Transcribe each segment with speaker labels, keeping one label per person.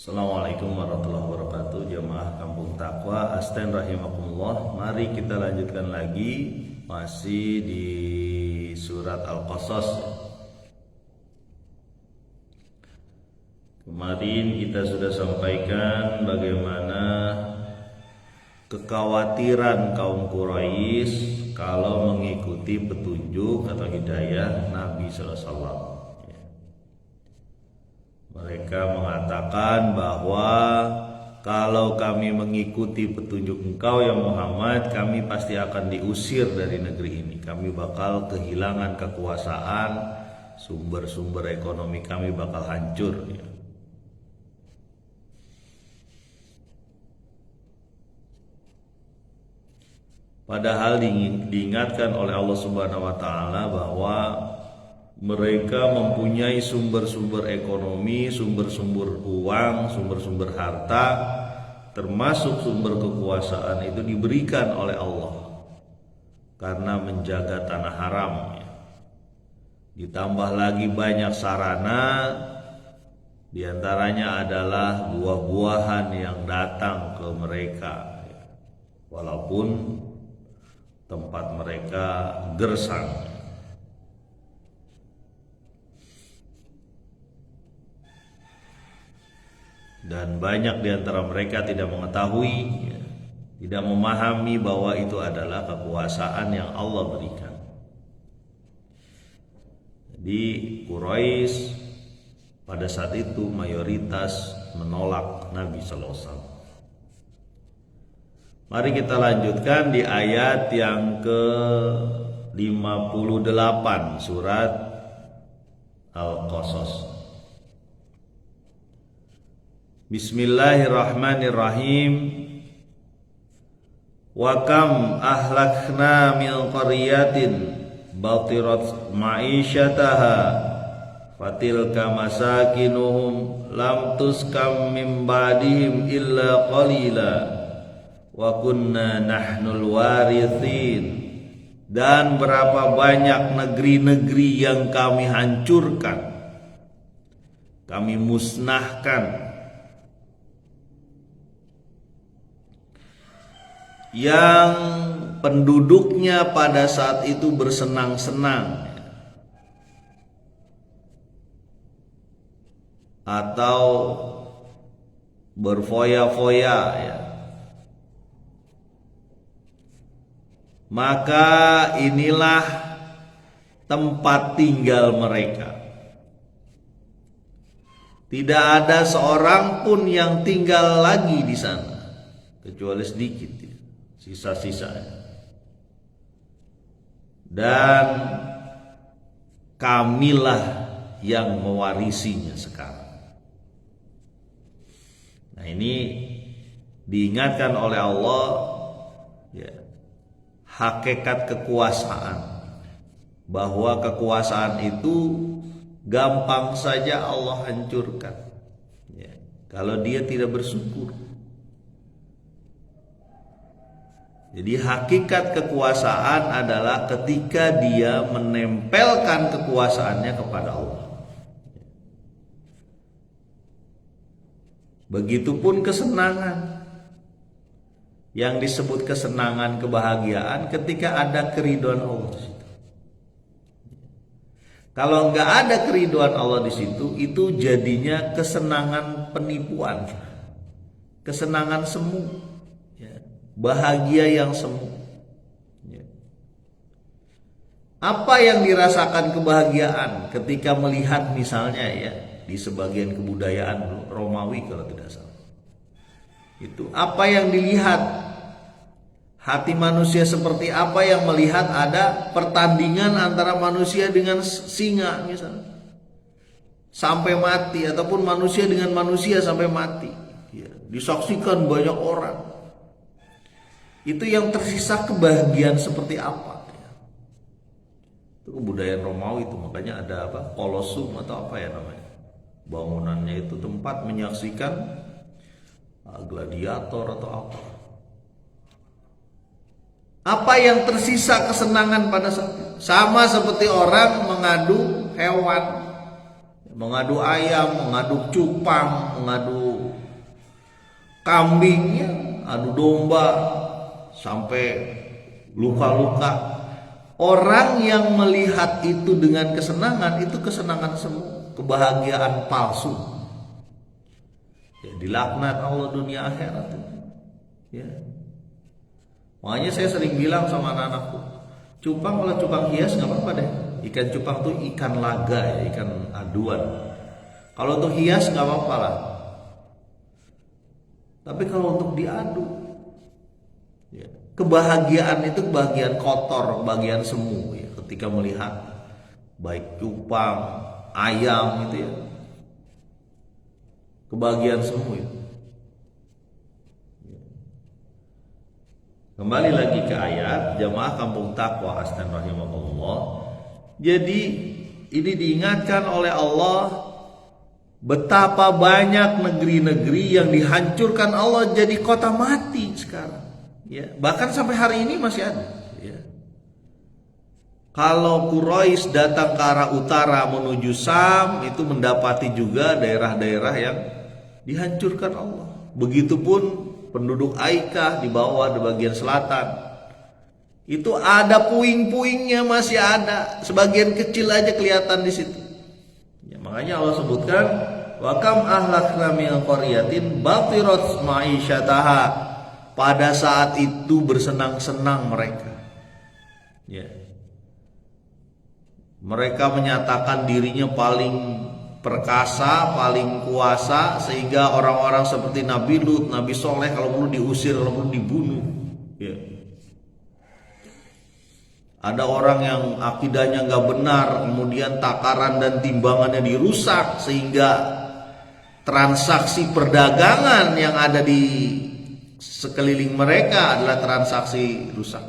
Speaker 1: Assalamualaikum warahmatullahi wabarakatuh. Jamaah Kampung Takwa Asten rahimakumullah. Mari kita lanjutkan lagi, masih di surat Al-Qasas. Kemarin kita sudah sampaikan bagaimana kekhawatiran kaum Quraisy kalau mengikuti petunjuk atau hidayah Nabi sallallahu alaihi wasallam. Mereka mengatakan bahwa kalau kami mengikuti petunjuk engkau ya Muhammad, kami pasti akan diusir dari negeri ini. Kami bakal kehilangan kekuasaan, sumber-sumber ekonomi kami bakal hancur. Padahal diingatkan oleh Allah Subhanahu wa taala bahwa mereka mempunyai sumber-sumber ekonomi, sumber-sumber uang, sumber-sumber harta, termasuk sumber kekuasaan itu diberikan oleh Allah karena menjaga tanah haram. Ditambah lagi banyak sarana, diantaranya adalah buah-buahan yang datang ke mereka, walaupun tempat mereka gersang. Dan banyak di antara mereka tidak mengetahui, tidak memahami bahwa itu adalah kekuasaan yang Allah berikan. Jadi Quraisy pada saat itu mayoritas menolak Nabi sallallahu alaihi wasallam. Mari kita lanjutkan di ayat yang ke-58 surat Al-Qasas. Bismillahirrahmanirrahim. Wa kam ahlakna min qaryatin batirat ma'isyataha fatilka masakinuhum lam tuskam min ba'dihim illa qalila wa kunna nahnul warithin. Dan berapa banyak negeri-negeri yang kami hancurkan, kami musnahkan, yang penduduknya pada saat itu bersenang-senang atau berfoya-foya, maka inilah tempat tinggal mereka. Tidak ada seorang pun yang tinggal lagi di sana kecuali sedikit, sisa-sisa. Dan kamilah yang mewarisinya sekarang. Nah, ini diingatkan oleh Allah, hakikat kekuasaan, bahwa kekuasaan itu gampang saja Allah hancurkan, kalau dia tidak bersyukur. Jadi hakikat kekuasaan adalah ketika dia menempelkan kekuasaannya kepada Allah. Begitupun kesenangan. Yang disebut kesenangan, kebahagiaan ketika ada keridhaan Allah di situ. Kalau nggak ada keridhaan Allah di situ, itu jadinya kesenangan penipuan, kesenangan semu. Bahagia yang semu. Apa yang dirasakan kebahagiaan ketika melihat misalnya di sebagian kebudayaan Romawi kalau tidak salah, itu apa yang dilihat? Hati manusia seperti apa yang melihat ada pertandingan antara manusia dengan singa misalnya sampai mati, ataupun manusia dengan manusia sampai mati, disaksikan banyak orang. Itu yang tersisa kebahagiaan seperti apa? Itu kebudayaan Romawi itu, makanya ada Kolosum atau apa namanya, bangunannya itu tempat menyaksikan gladiator atau apa. Apa yang tersisa kesenangan pada saat itu? Sama seperti orang mengadu hewan, mengadu ayam, mengadu cupang, mengadu kambing, ya, adu domba sampai luka-luka. Orang yang melihat itu dengan kesenangan, itu kesenangan semu, kebahagiaan palsu. Ya, dilaknat Allah dunia akhirat. Ya. Makanya saya sering bilang sama anak-anakku, cupang kalau cupang hias nggak apa-apa deh. Ikan cupang tuh ikan laga ya, ikan aduan. Kalau untuk hias nggak apa-apa lah. Tapi kalau untuk diadu, ya, kebahagiaan itu kebahagiaan kotor, kebahagiaan semu ya, ketika melihat baik cupang, ayam gitu ya. Kebahagiaan semu ya. Kembali lagi ke ayat Jamaah Kampung Taqwa Astan rahimahullah. Jadi ini diingatkan oleh Allah betapa banyak negeri-negeri yang dihancurkan Allah jadi kota mati sekarang. Ya, bahkan sampai hari ini masih ada. Ya. Kalau Quraisy datang ke arah utara menuju Sam, itu mendapati juga daerah-daerah yang dihancurkan Allah. Begitupun penduduk Aikah di bawah di bagian selatan. Itu ada puing-puingnya masih ada, sebagian kecil aja kelihatan di situ. Ya, makanya Allah sebutkan wa kam ahlakna min qaryatin batirat ma'isyataha. Pada saat itu bersenang-senang mereka. Ya. Mereka menyatakan dirinya paling perkasa, paling kuasa, sehingga orang-orang seperti Nabi Lut, Nabi Soleh kalau perlu diusir, kalau perlu dibunuh. Ya. Ada orang yang akidahnya nggak benar, kemudian takaran dan timbangannya dirusak sehingga transaksi perdagangan yang ada di sekeliling mereka adalah transaksi rusak.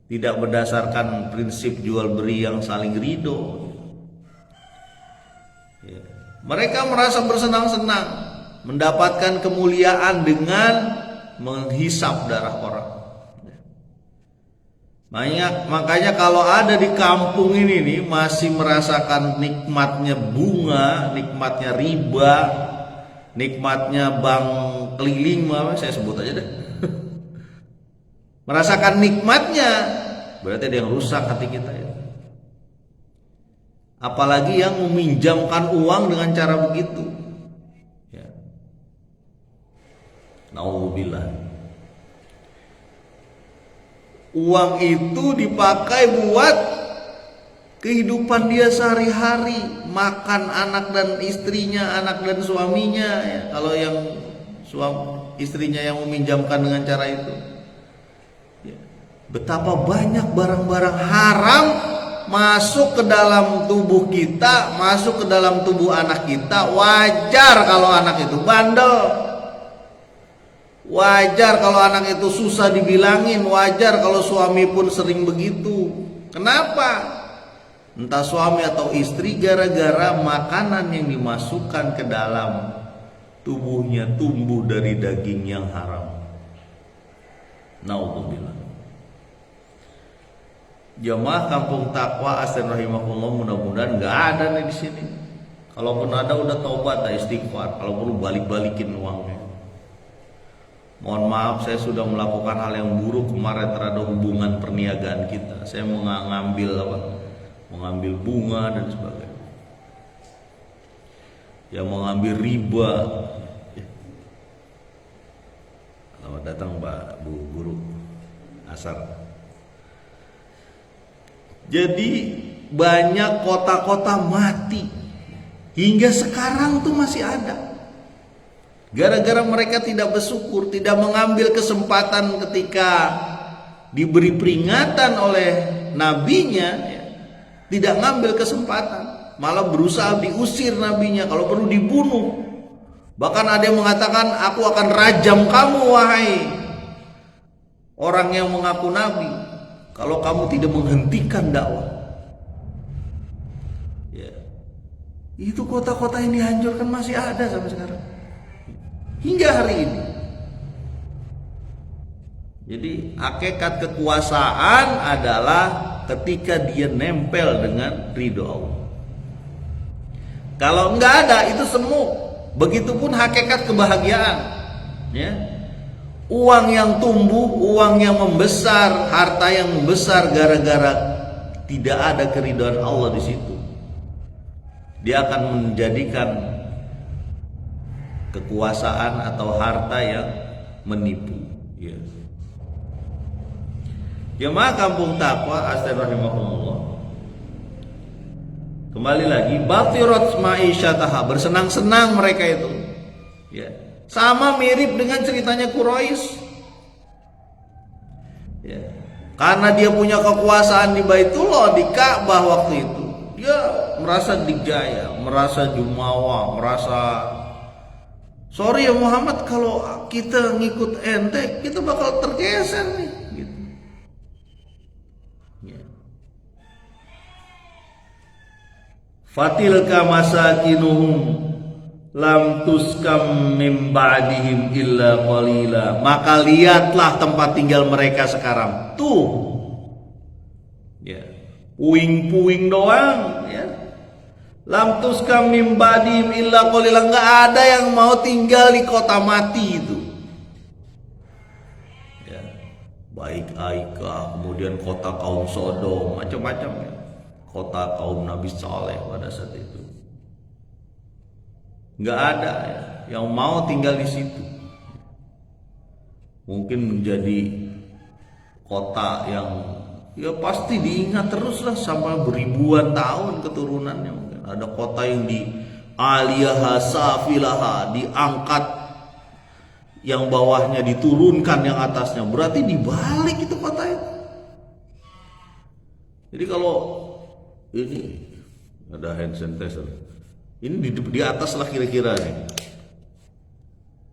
Speaker 1: Tidak berdasarkan prinsip jual beli yang saling ridho. Ya. Mereka merasa bersenang-senang mendapatkan kemuliaan dengan menghisap darah orang. Makanya kalau ada di kampung ini nih masih merasakan nikmatnya bunga, nikmatnya riba, nikmatnya bank keliling, saya sebut aja deh. Merasakan nikmatnya, berarti ada yang rusak hati kita ya. Apalagi yang meminjamkan uang dengan cara begitu. Ya. Nauzubillah. Uang itu dipakai buat kehidupan dia sehari-hari, makan anak dan istrinya, anak dan suaminya ya. Kalau yang istrinya yang meminjamkan dengan cara itu ya. Betapa banyak barang-barang haram masuk ke dalam tubuh kita, masuk ke dalam tubuh anak kita. Wajar kalau anak itu bandel, wajar kalau anak itu susah dibilangin, wajar kalau suami pun sering begitu. Kenapa? Entah suami atau istri gara-gara makanan yang dimasukkan ke dalam tubuhnya tumbuh dari daging yang haram. Nauzubillah. Jamaah Kampung Taqwa Astan rahimahullah, mudah-mudahan nggak ada nih di sini. Kalaupun ada udah taubat, istighfar. Kalau perlu balik-balikin uangnya. Mohon maaf, saya sudah melakukan hal yang buruk kemarin terhadap hubungan perniagaan kita. Saya mengambil bunga dan sebagainya. Ya, mengambil riba. Selamat datang Mbak Bu Guru Asar. Jadi banyak kota-kota mati hingga sekarang tuh masih ada. Gara-gara mereka tidak bersyukur, tidak mengambil kesempatan ketika diberi peringatan oleh nabinya, ya, tidak ngambil kesempatan, malah berusaha diusir nabinya, kalau perlu dibunuh. Bahkan ada yang mengatakan, aku akan rajam kamu wahai orang yang mengaku nabi, kalau kamu tidak menghentikan dakwah. Ya. Itu kota-kota yang dihancurkan masih ada sampai sekarang. Hingga hari ini. Jadi hakikat kekuasaan adalah ketika dia nempel dengan ridho Allah. Kalau nggak ada itu semu. Begitupun hakikat kebahagiaan. Ya. Uang yang tumbuh, uang yang membesar, harta yang membesar gara-gara tidak ada keridhaan Allah di situ. Dia akan menjadikan kekuasaan atau harta yang menipu. Ya. Jemaah Kampung Takwa astagfirullah. Kembali lagi, batirat ma'isyataha, bersenang-senang mereka itu. Ya. Sama mirip dengan ceritanya Quraisy. Ya. Karena dia punya kekuasaan di Baitullah, di Ka'bah waktu itu. Dia merasa dijaya, merasa jumawa, merasa sorry ya Muhammad, kalau kita ngikut ente, kita bakal tergeser nih. Gitu. Ya. Fatilka masakinuhum lam tuskam min ba'dihim illa qalila. Maka lihatlah tempat tinggal mereka sekarang. Tuh. Ya. Puing-puing doang, ya. Lam tuskam min ba'dihim illa qalila. Enggak ada yang mau tinggal di kota mati itu. Ya. Baik Aika, kemudian kota kaum Sodom, macam-macam ya. Kota kaum Nabi Saleh pada saat itu. Nggak ada ya, yang mau tinggal di situ. Mungkin menjadi kota yang ya pasti diingat terus lah sampai beribuan tahun keturunannya. Mungkin ada kota yang di aliyaha safilaha, diangkat, yang bawahnya diturunkan yang atasnya, berarti dibalik itu kota itu. Jadi kalau ini ada hand sanitizer. Ini di atas lah kira-kira nih.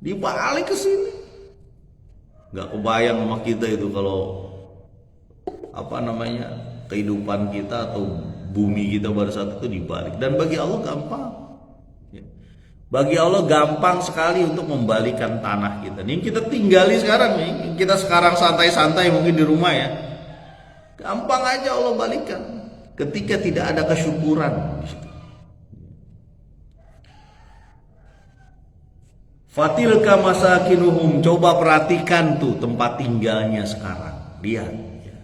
Speaker 1: Dibalik ke sini. Nggak kebayang sama kita itu kalau apa namanya kehidupan kita atau bumi kita pada saat itu dibalik. Dan bagi Allah gampang. Bagi Allah gampang sekali untuk membalikan tanah kita. Ini kita tinggali sekarang nih. Kita sekarang santai-santai mungkin di rumah ya. Gampang aja Allah balikan. Ketika tidak ada kesyukuran di situ. Fatilka masakinuhum, coba perhatikan tuh tempat tinggalnya sekarang. Lihat ya.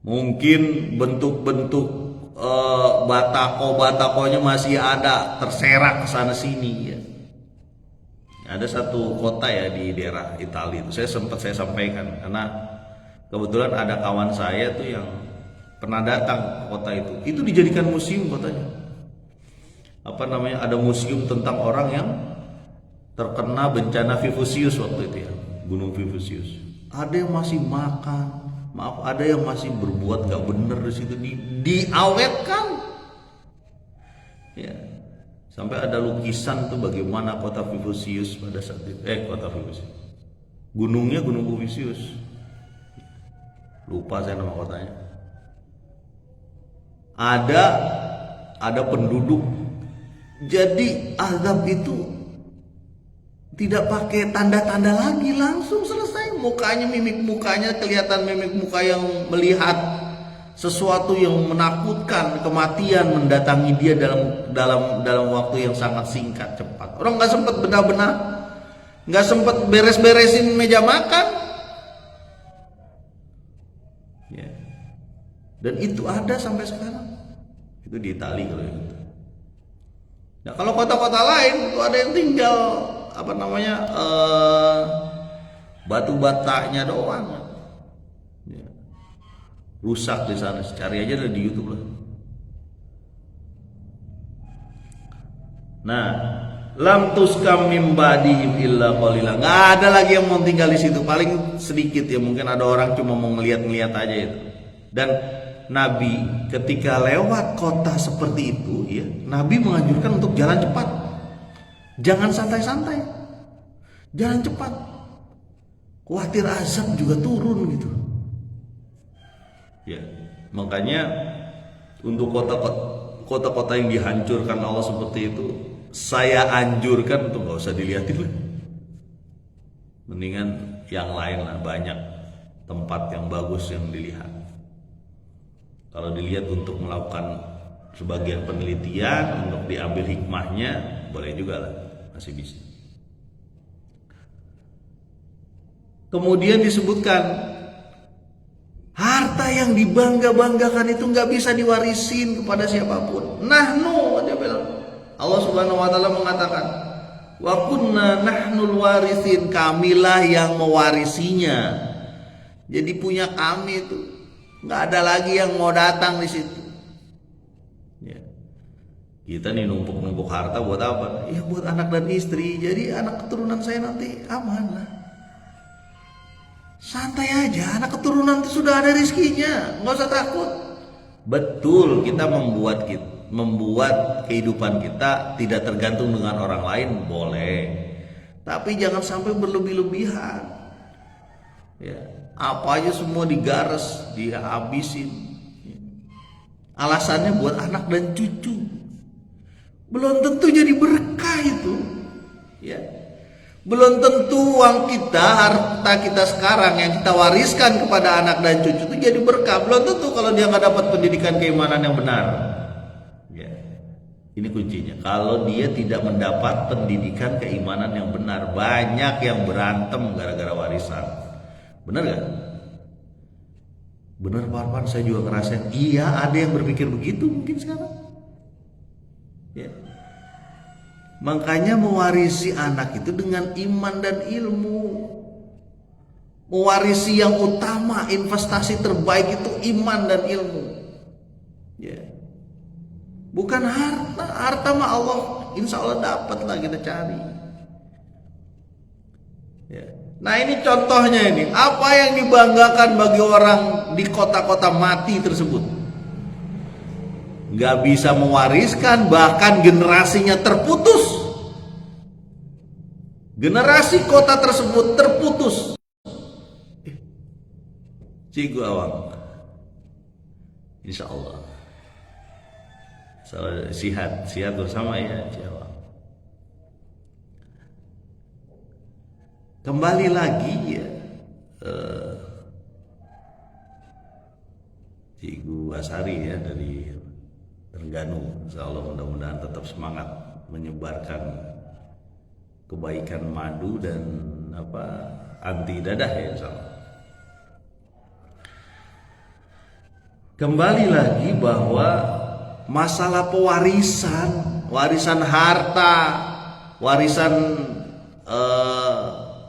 Speaker 1: Mungkin bentuk-bentuk batako-batakonya masih ada, terserak ke sana sini ya. Ada satu kota ya di daerah Italia itu saya sampaikan karena kebetulan ada kawan saya tuh yang pernah datang ke kota itu. Itu dijadikan museum kotanya. Apa namanya? Ada museum tentang orang yang terkena bencana Vivusius waktu itu ya, Gunung Vivusius. Ada yang masih makan, maaf, ada yang masih berbuat nggak bener di situ, diawetkan. Ya, sampai ada lukisan tuh bagaimana kota Vivusius pada saat itu. Kota Vivusius. Gunungnya Gunung Vivusius. Lupa saya nama kotanya. Ada penduduk. Jadi azab itu tidak pakai tanda-tanda lagi, langsung selesai. Mukanya, mimik mukanya kelihatan, mimik muka yang melihat sesuatu yang menakutkan, kematian mendatangi dia dalam waktu yang sangat singkat, cepat. Orang nggak sempat benar-benar, nggak sempat beres-beresin meja makan. Ya. Dan itu ada sampai sekarang. Itu di Italia kalau itu. Nah kalau kota-kota lain itu ada yang tinggal apa namanya batu batanya doang ya. Rusak di sana, cari aja di YouTube lah. Nah, lam tuskam mim ba'dihim illa qalila. Nggak ada lagi yang mau tinggal di situ, paling sedikit ya, mungkin ada orang cuma mau ngeliat-ngeliat aja itu. Dan Nabi ketika lewat kota seperti itu ya, Nabi menganjurkan untuk jalan cepat. Jangan santai-santai, jalan cepat. Khawatir azab juga turun gitu. Ya, makanya untuk kota-kota yang dihancurkan Allah seperti itu, saya anjurkan untuk nggak usah dilihatin lah. Mendingan yang lain lah, banyak tempat yang bagus yang dilihat. Kalau dilihat untuk melakukan sebagian penelitian untuk diambil hikmahnya, boleh juga lah, masih bisa. Kemudian disebutkan harta yang dibangga-banggakan itu nggak bisa diwarisin kepada siapapun. Nahnu, dia bilang. Allah Subhanahu wa taala mengatakan, wa kunna nahnul warithin, kamilah yang mewarisinya. Jadi punya kami itu. Nggak ada lagi yang mau datang di situ. Ya. Kita nih numpuk-numpuk harta buat apa? Ya buat anak dan istri. Jadi anak keturunan saya nanti aman lah. Santai aja, anak keturunan itu sudah ada rezekinya, nggak usah takut. Betul, kita membuat kehidupan kita tidak tergantung dengan orang lain, boleh. Tapi jangan sampai berlebih-lebihan. Ya, apa aja semua digares, dihabisin. Alasannya buat anak dan cucu. Belum tentu jadi berkah itu. Ya. Belum tentu uang kita, harta kita sekarang yang kita wariskan kepada anak dan cucu itu jadi berkah. Belum tentu kalau dia nggak dapat pendidikan keimanan yang benar. Ya. Ini kuncinya. Kalau dia tidak mendapat pendidikan keimanan yang benar, banyak yang berantem gara-gara warisan. Benar gak? Benar Pak Arfan, saya juga ngerasain. Iya, ada yang berpikir begitu mungkin sekarang. Ya. Makanya mewarisi anak itu dengan iman dan ilmu. Mewarisi yang utama, investasi terbaik itu iman dan ilmu. Ya. Bukan harta. Harta mah Allah, insya Allah dapat lah kita cari. Ya. Nah ini contohnya ini. Apa yang dibanggakan bagi orang di kota-kota mati tersebut? Gak bisa mewariskan, bahkan generasinya terputus. Generasi kota tersebut terputus. Cigu Awang, insya Allah sihat bersama ya Ciawang. Kembali lagi ya, Cigu Asari ya dari Terengganu. Insya Allah mudah-mudahan tetap semangat menyebarkan kebaikan madu dan anti dadah ya insya Allah. Kembali lagi bahwa masalah warisan harta, warisan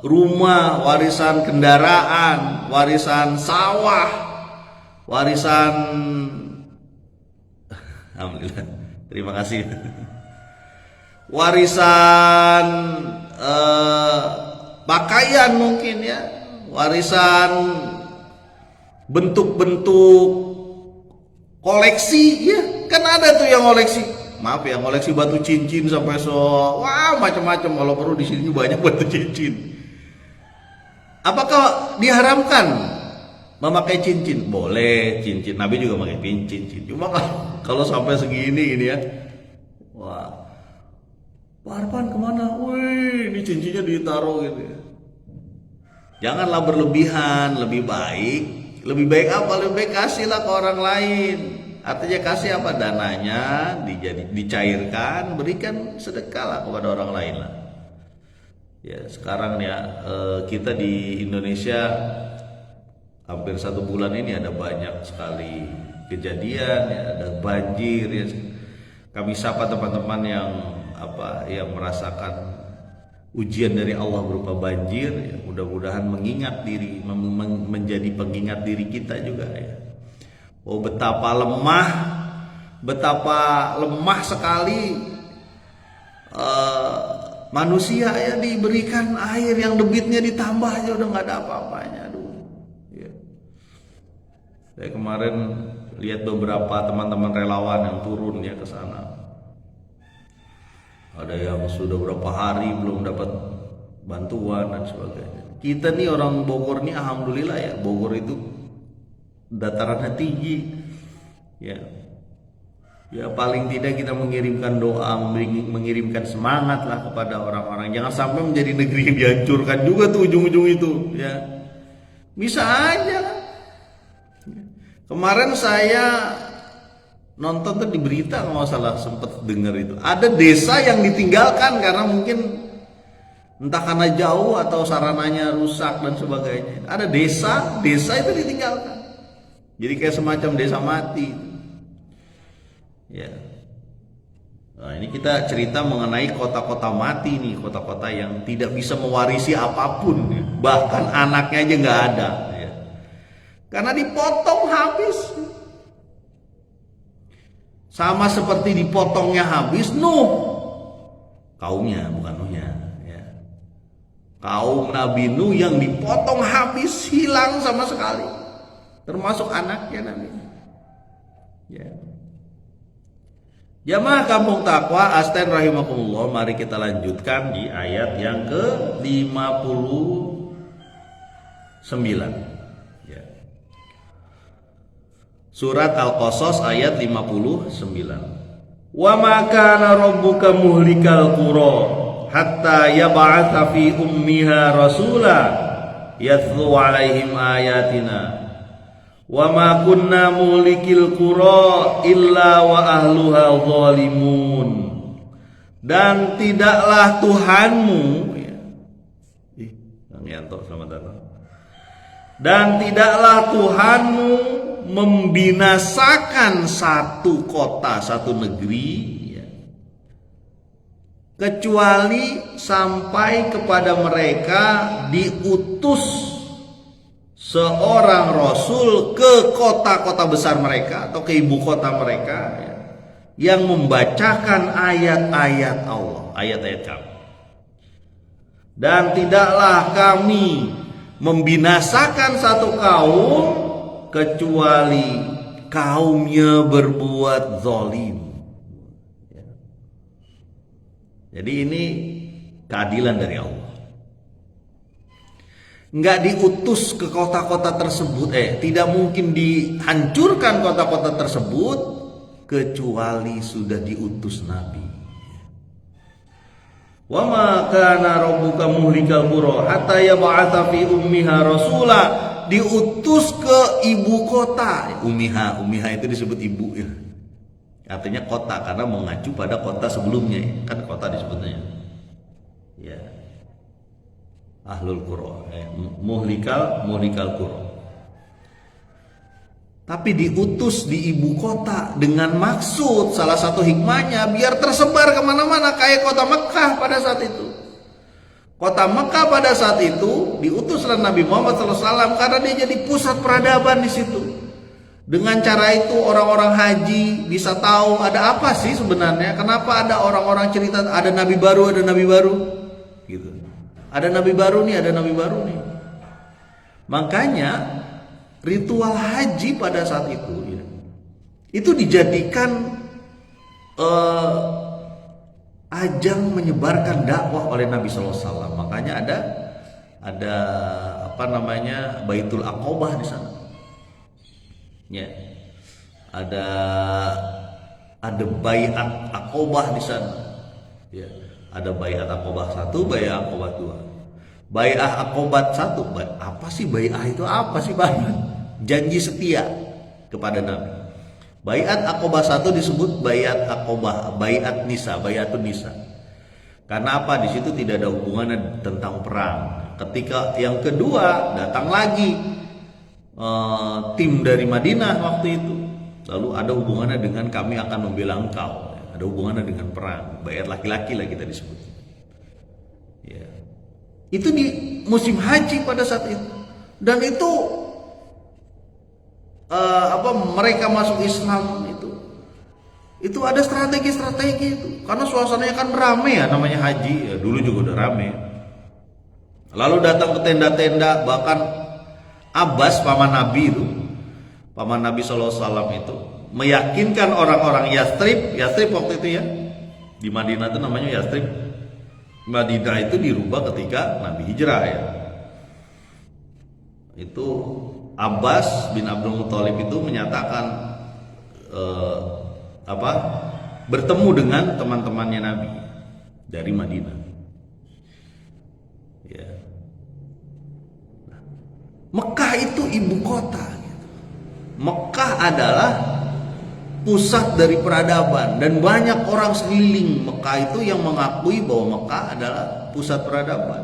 Speaker 1: rumah, warisan kendaraan, warisan sawah, warisan alhamdulillah, terima kasih. Warisan pakaian mungkin ya, warisan bentuk-bentuk koleksi ya, kan ada tuh yang koleksi, maaf ya, koleksi batu cincin sampai wah macam-macam. Kalau perlu di sini banyak batu cincin. Apakah diharamkan memakai cincin? Boleh, cincin Nabi juga pakai cincin. Cuma kalau sampai segini ini ya, wah, Pak Arfan kemana? Wih, ini cincinnya ditaruh gitu ya. Janganlah berlebihan, lebih baik apa? Lebih baik kasihlah ke orang lain. Artinya kasih apa? Dananya dicairkan, berikan sedekah lah kepada orang lain lah. Ya sekarang ya kita di Indonesia hampir 1 bulan ini ada banyak sekali kejadian ya, ada banjir ya. Kami sapa teman-teman yang merasakan ujian dari Allah berupa banjir ya, mudah-mudahan mengingat diri, menjadi pengingat diri kita juga ya. Oh betapa lemah sekali manusia ya, diberikan air yang debitnya ditambah aja udah nggak ada apa-apanya. Aduh ya. Saya kemarin lihat beberapa teman-teman relawan yang turun ya ke sana. Ada yang sudah berapa hari belum dapat bantuan dan sebagainya. Kita nih orang Bogor nih alhamdulillah ya, Bogor itu datarannya tinggi ya. Ya paling tidak kita mengirimkan doa, mengirimkan semangat lah kepada orang-orang. Jangan sampai menjadi negeri yang dihancurkan juga tuh ujung-ujung itu ya. Bisa aja. Kemarin saya nonton tuh di berita nggak salah sempet denger itu. Ada desa yang ditinggalkan karena mungkin entah karena jauh atau sarananya rusak dan sebagainya. Ada desa itu ditinggalkan. Jadi kayak semacam desa mati. Ya. Nah, ini kita cerita mengenai kota-kota mati nih, kota-kota yang tidak bisa mewarisi apapun, ya. Bahkan anaknya aja nggak ada, ya. Karena dipotong habis. Sama seperti dipotongnya habis Nuh, kaumnya bukan Nuhnya, ya. Kaum Nabi Nuh yang dipotong habis, hilang sama sekali, termasuk anaknya Nabi. Ya. Jamaah Kampung Takwa Asten rahimakumullah, mari kita lanjutkan di ayat yang ke-59. Ya. Surat Al-Qasas ayat 59. Wa ma kana rabbuka muhlikal qura hatta yab'atha fi ummiha rasula yatlu 'alaihim ayatina. Wa ma kunna mulikil qura illa wa ahluha zalimun. Dan tidaklah Tuhanmu, ya. Kang Yanto selamat datang. Dan tidaklah Tuhanmu membinasakan satu kota, satu negeri, ya, kecuali sampai kepada mereka diutus seorang rasul ke kota-kota besar mereka atau ke ibu kota mereka, ya, yang membacakan ayat-ayat Allah, ayat-ayat kami. Dan tidaklah kami membinasakan satu kaum kecuali kaumnya berbuat zalim. Ya. Jadi ini keadilan dari Allah. Nggak diutus ke kota-kota tersebut, tidak mungkin dihancurkan kota-kota tersebut kecuali sudah diutus Nabi. Wa ma kana rabbuka muhlikal qura hatta yab'atha fi ummiha rasula, diutus ke ibu kota. Ummiha itu disebut ibu, ya. Artinya kota karena mengacu pada kota sebelumnya, kan kota disebutnya. Ya. Ahlul qura, muhlikal qura. Tapi diutus di ibu kota dengan maksud, salah satu hikmahnya biar tersebar kemana-mana kayak kota Mekah pada saat itu. Kota Mekah pada saat itu diutuslah Nabi Muhammad SAW karena dia jadi pusat peradaban di situ. Dengan cara itu orang-orang haji bisa tahu ada apa sih sebenarnya, kenapa ada orang-orang cerita ada nabi baru, gitu. Ada nabi baru nih. Makanya ritual haji pada saat itu, ya, itu dijadikan ajang menyebarkan dakwah oleh Nabi SAW. Makanya ada Baitul Aqobah di sana. Ya. Ada Baiat Aqobah di sana. Ya. Ada Baiat Aqobah 1, Baiat Aqobah 2. Baiat Aqobah 1, apa sih baiat itu? Apa sih baiat? Janji setia kepada Nabi. Baiat Aqobah 1 disebut Baiat Aqobah, Baiat Nisa, Baiatun Nisa. Karena apa? Di situ tidak ada hubungannya tentang perang. Ketika yang kedua datang lagi tim dari Madinah waktu itu, lalu ada hubungannya dengan kami akan membela engkau. Ada hubungannya dengan perang. Baiat laki-laki lah kita disebut. Ya. Itu di musim haji pada saat itu. Dan itu mereka masuk Islam itu ada strategi itu. Karena suasananya kan ramai ya, namanya haji. Ya, dulu juga udah ramai. Lalu datang ke tenda-tenda, bahkan Abbas paman Nabi SAW itu meyakinkan orang-orang Yastrib waktu itu, ya, di Madinah itu namanya Yastrib. Madinah itu dirubah ketika Nabi hijrah, ya. Itu Abbas bin Abdul Muthalib itu menyatakan bertemu dengan teman-temannya Nabi dari Madinah. Ya. Mekah itu ibu kota. Mekah adalah pusat dari peradaban, dan banyak orang sekeliling Mekah itu yang mengakui bahwa Mekah adalah pusat peradaban.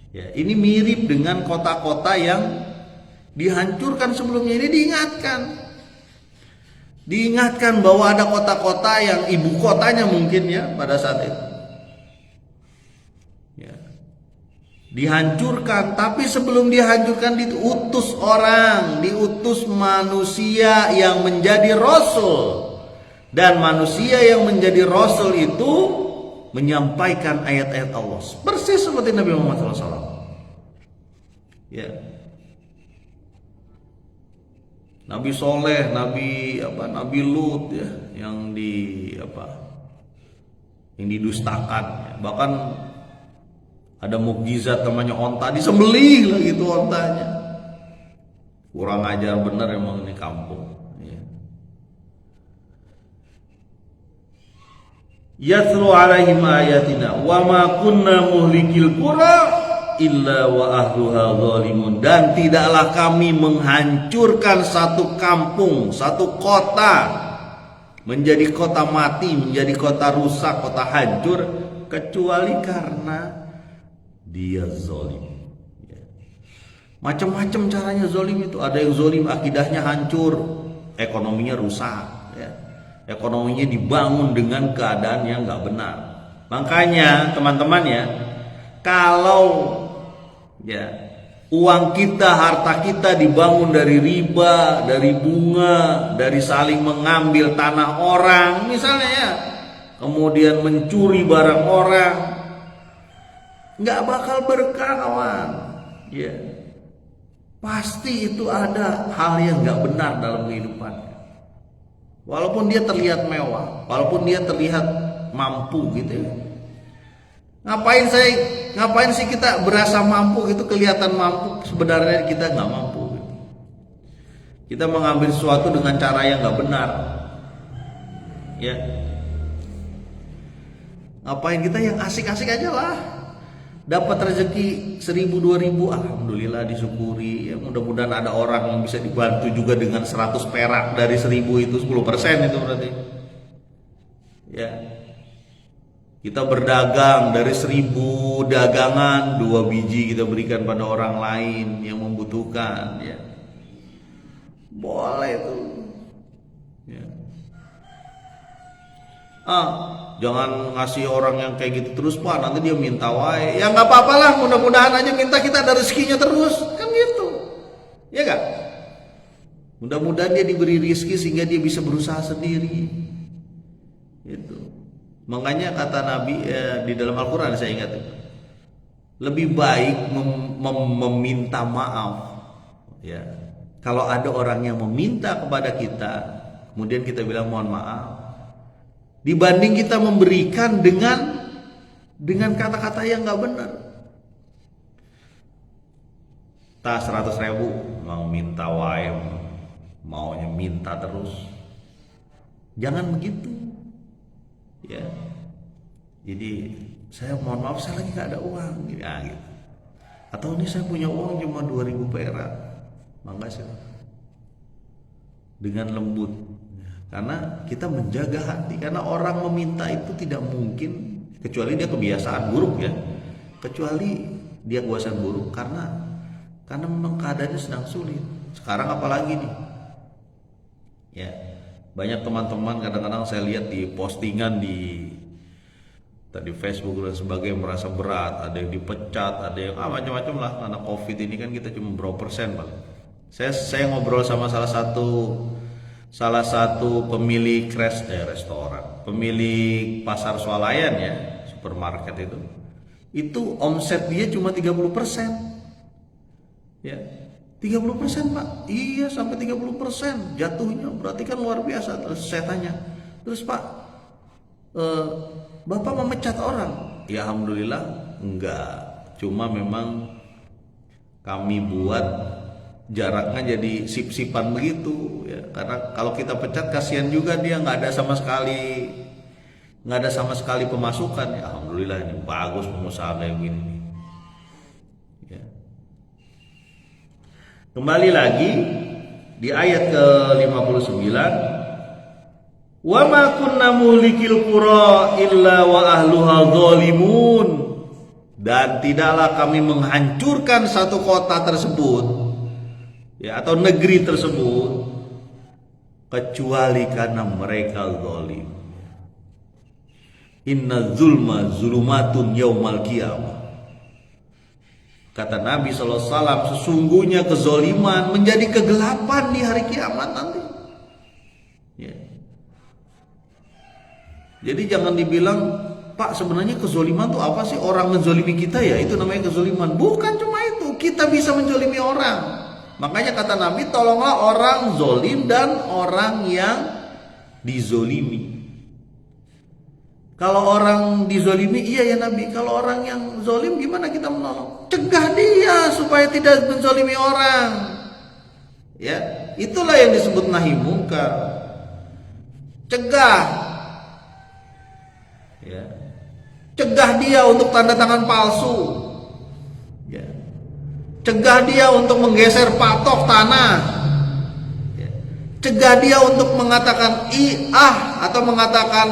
Speaker 1: Ya, ini mirip dengan kota-kota yang dihancurkan sebelumnya. Ini diingatkan bahwa ada kota-kota yang ibu kotanya mungkin ya pada saat itu ya, dihancurkan, tapi sebelum dihancurkan diutus manusia yang menjadi rasul, dan manusia yang menjadi rasul itu menyampaikan ayat-ayat Allah persis seperti Nabi Muhammad SAW. Ya, Nabi Soleh, Nabi Lut ya, yang didustakan. Bahkan ada mukjizat namanya onta, disembelih lah gitu ontanya. Kurang ajar bener emang ini kampung. Ya. Yatlu alaihim ayatina wa ma kunna muhlikil qura illa wa ahluha zalimun, dan tidaklah kami menghancurkan satu kampung, satu kota menjadi kota mati, menjadi kota rusak, kota hancur, kecuali karena dia zalim. Ya. Macam-macam caranya zalim itu. Ada yang zalim akidahnya hancur, ekonominya rusak ya. Ekonominya dibangun dengan keadaan yang nggak benar. Makanya teman-teman ya, kalau ya uang kita, harta kita dibangun dari riba, dari bunga, dari saling mengambil tanah orang misalnya ya, kemudian mencuri barang orang, nggak bakal berkah kawan ya. Pasti itu ada hal yang nggak benar dalam kehidupannya. Walaupun dia terlihat mewah, walaupun dia terlihat mampu gitu ya. Ngapain sih kita berasa mampu gitu, kelihatan mampu, sebenarnya kita nggak mampu gitu. Kita mengambil sesuatu dengan cara yang nggak benar ya. Ngapain kita yang asik-asik aja lah, dapat rezeki 1.000-2.000 alhamdulillah disyukuri ya. Mudah-mudahan ada orang yang bisa dibantu juga dengan 100 perak dari 1.000 itu 10% itu berarti ya. Kita berdagang, dari 1.000 dagangan 2 biji kita berikan pada orang lain yang membutuhkan ya. Boleh tuh ya. Jangan ngasih orang yang kayak gitu terus Pak, nanti dia minta wae. Ya nggak apa-apa lah, mudah-mudahan aja minta, kita ada rezekinya terus kan gitu ya kan. Mudah-mudahan dia diberi rezeki sehingga dia bisa berusaha sendiri gitu. Makanya kata Nabi di dalam Al-Quran, saya ingat itu, lebih baik meminta maaf ya. Kalau ada orang yang meminta kepada kita kemudian kita bilang mohon maaf, dibanding kita memberikan dengan kata-kata yang nggak benar. Tas 100.000 mau minta wae, maunya minta terus, jangan begitu ya. Jadi saya mohon maaf, saya lagi gak ada uang ya, gitu. Atau ini saya punya uang cuma 2.000 perak, mangga sih, dengan lembut. Karena kita menjaga hati, karena orang meminta itu tidak mungkin kecuali dia kebiasaan buruk ya, kecuali dia kebiasaan buruk karena memang keadaannya sedang sulit. Sekarang apalagi nih ya. Banyak teman-teman kadang-kadang saya lihat di postingan di Facebook dan sebagainya merasa berat, ada yang dipecat, ada yang macam-macam lah karena COVID ini kan. Kita cuma berapa persen Pak. Saya ngobrol sama salah satu pemilik restoran, pemilik pasar swalayan ya, supermarket itu omset dia cuma 30% ya. 30% Pak, iya sampai 30% jatuhnya, berarti kan luar biasa. Terus saya tanya, terus Pak, Bapak memecat orang? Ya alhamdulillah enggak, cuma memang kami buat jaraknya jadi sip-sipan begitu ya. Karena kalau kita pecat kasihan juga dia, nggak ada sama sekali pemasukan ya. Alhamdulillah ini bagus pengusaha kayak gini. Kembali lagi di ayat ke-59, Wa ma kunna muhlikil qura illa wa ahluha zalimun. Dan tidaklah kami menghancurkan satu kota tersebut, ya, atau negeri tersebut, kecuali karena mereka zalim. Inna zulma zulumatun yaumal qiyamah. Kata Nabi SAW, sesungguhnya kezoliman menjadi kegelapan di hari kiamat nanti. Ya. Jadi jangan dibilang, Pak, sebenarnya kezoliman itu apa sih? Orang menzolimi kita, ya itu namanya kezoliman. Bukan cuma itu, kita bisa menzolimi orang. Makanya kata Nabi, tolonglah orang zolim dan orang yang dizolimi. Kalau orang dizolimi, iya ya Nabi. Kalau orang yang zolim, gimana kita menolong? Cegah dia supaya tidak menzolimi orang. Ya, itulah yang disebut nahi mungkar. Cegah. Ya. Cegah dia untuk tanda tangan palsu. Ya. Cegah dia untuk menggeser patok tanah. Ya. Cegah dia untuk mengatakan atau mengatakan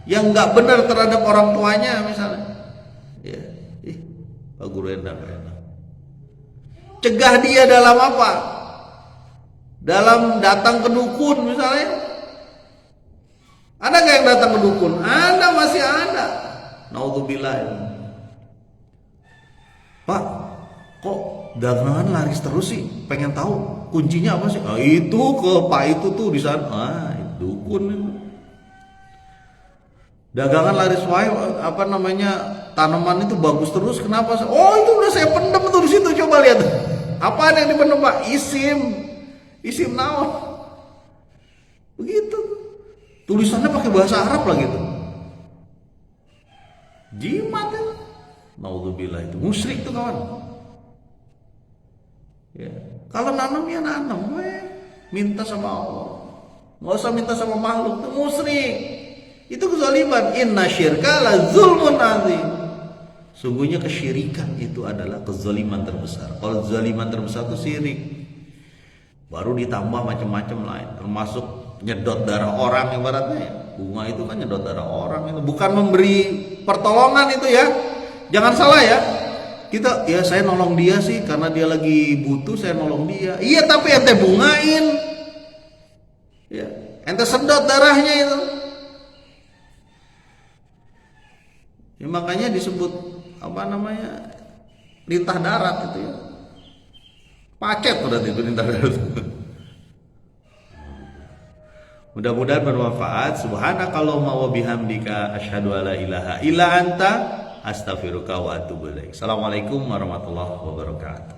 Speaker 1: yang nggak benar terhadap orang tuanya misalnya. Ya. Pak Guru enak. Cegah dia dalam apa? Dalam datang ke dukun misalnya. Ada nggak yang datang ke dukun? Ada, masih ada. Naudzubillah. Pak, kok dagangan laris terus sih? Pengen tahu kuncinya apa sih? Itu ke Pak itu tuh di sana. Dukun itu. Dagangan laris wae, tanaman itu bagus terus. Kenapa? Oh, itu udah saya pendem tuh di situ. Coba lihat. Apa yang dipendem, Pak? Isim naon. Begitu. Tulisannya pakai bahasa Arab lah gitu. Jimat itu. Naudzubillah, itu musyrik tuh kawan. Ya. Kalau nanam ya nanam, minta sama Allah. Nggak usah minta sama makhluk, itu musyrik. Itu kezaliman. Inna syirka la zulmun azim. Sungguhnya kesyirikan itu adalah kezaliman terbesar. Kalau kezaliman terbesar itu syirik. Baru ditambah macam-macam lain, termasuk nyedot darah orang ibaratnya ya. Bunga itu kan nyedot darah orang, itu bukan memberi pertolongan itu ya. Jangan salah ya. Kita ya saya nolong dia sih karena dia lagi butuh, saya nolong dia. Iya, tapi ente bungain. Ya, ente sedot darahnya itu. Ya, makanya disebut lintah darat itu ya. Pacet berarti itu lintah darat. Mudah-mudahan bermanfaat. Subhanakallahumma wa bihamdika asyhadu alla ilaha illa anta astaghfiruka wa atubu ilaik. Assalamualaikum warahmatullahi wabarakatuh.